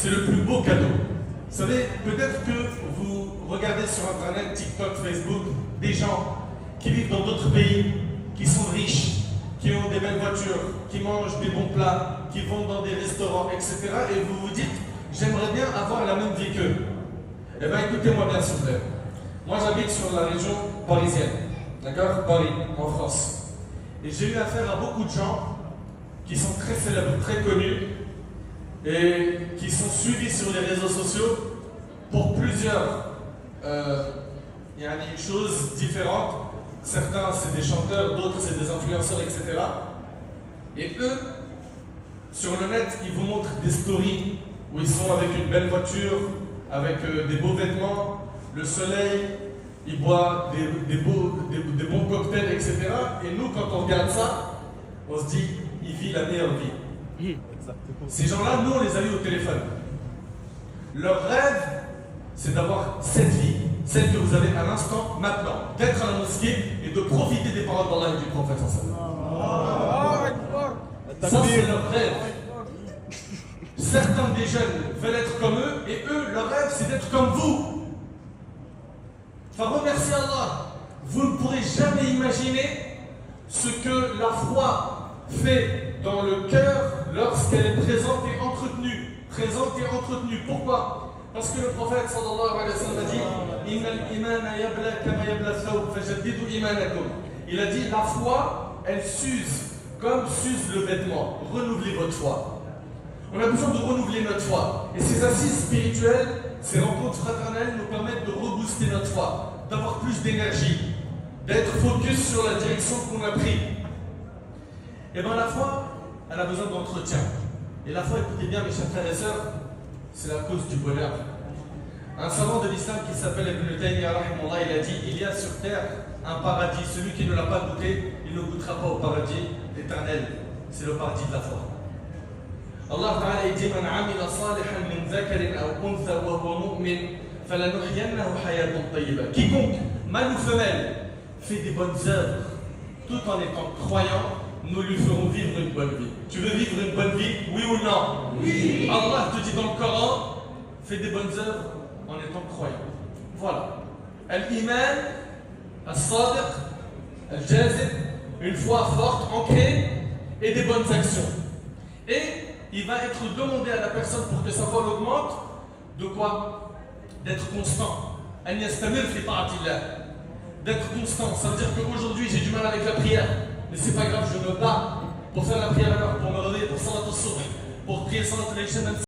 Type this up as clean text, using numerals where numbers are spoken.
c'est le plus beau cadeau. Vous savez, peut-être que vous regardez sur Internet, TikTok, Facebook, des gens qui vivent dans d'autres pays, qui sont riches, qui ont des belles voitures, qui mangent des bons plats, qui vont dans des restaurants, etc. Et vous vous dites, j'aimerais bien avoir la même vie qu'eux. Eh bien, écoutez-moi bien, s'il vous plaît. Moi, j'habite sur la région parisienne, d'accord? Paris, en France. Et j'ai eu affaire à beaucoup de gens qui sont très célèbres, très connus, et qui sont suivis sur les réseaux sociaux pour plusieurs choses différentes. Certains, c'est des chanteurs, d'autres, c'est des influenceurs, etc. Et eux, sur le net, ils vous montrent des stories où ils sont avec une belle voiture, avec des beaux vêtements, le soleil, ils boivent des bons cocktails, etc. Et nous, quand on regarde ça, on se dit, il vit la meilleure vie. Ces gens-là, nous, on les a eu au téléphone. Leur rêve, c'est d'avoir cette vie, celle que vous avez à l'instant, maintenant, d'être à la mosquée et de profiter des paroles d'Allah et du prophète. Ça, c'est leur rêve. Certains des jeunes veulent être comme eux, et eux, leur rêve, c'est d'être comme vous. Enfin, remerciez Allah. Vous ne pourrez jamais imaginer ce que la foi fait dans le cœur lorsqu'elle est présente et entretenue. Présente et entretenue. Pourquoi? Parce que le prophète sallallahu alayhi wa sallam a dit Innal imana yabla kama yabla thawb fajaddidu imanakum. Il a dit la foi, elle s'use comme s'use le vêtement. Renouvelez votre foi. On a besoin de renouveler notre foi. Et ces assises spirituelles, ces rencontres fraternelles nous permettent de rebooster notre foi, d'avoir plus d'énergie, d'être focus sur la direction qu'on a prise. Et bien la foi, elle a besoin d'entretien. Et la foi, écoutez bien mes chers frères et sœurs, c'est la cause du bonheur. Un savant de l'islam qui s'appelle Ibn Taymiyyah, il a dit, il y a sur terre un paradis. Celui qui ne l'a pas goûté, il ne goûtera pas au paradis éternel. C'est le paradis de la foi. Allah Ta'ala dit Man amila salihan min dhakarin aw untha wa huwa mu'min falanuhyiyannahu hayatan tayyiba. Quiconque, mâle ou femelle, fait des bonnes œuvres tout en étant croyant, nous lui ferons vivre une bonne vie. Tu veux vivre une bonne vie, oui ou non? Oui. Allah te dit dans le Coran, fais des bonnes œuvres en étant croyant. Voilà. Al-Iman, Al-Sadiq, Al-Jazib, une foi forte, ancrée, et des bonnes actions. Et il va être demandé à la personne pour que sa foi augmente, de quoi? D'être constant. D'être constant, ça veut dire qu'aujourd'hui j'ai du mal avec la prière, mais c'est pas grave, je me bats pour faire la prière alors, pour me réveiller, pour salat al-subh, pour prier salat al-isha.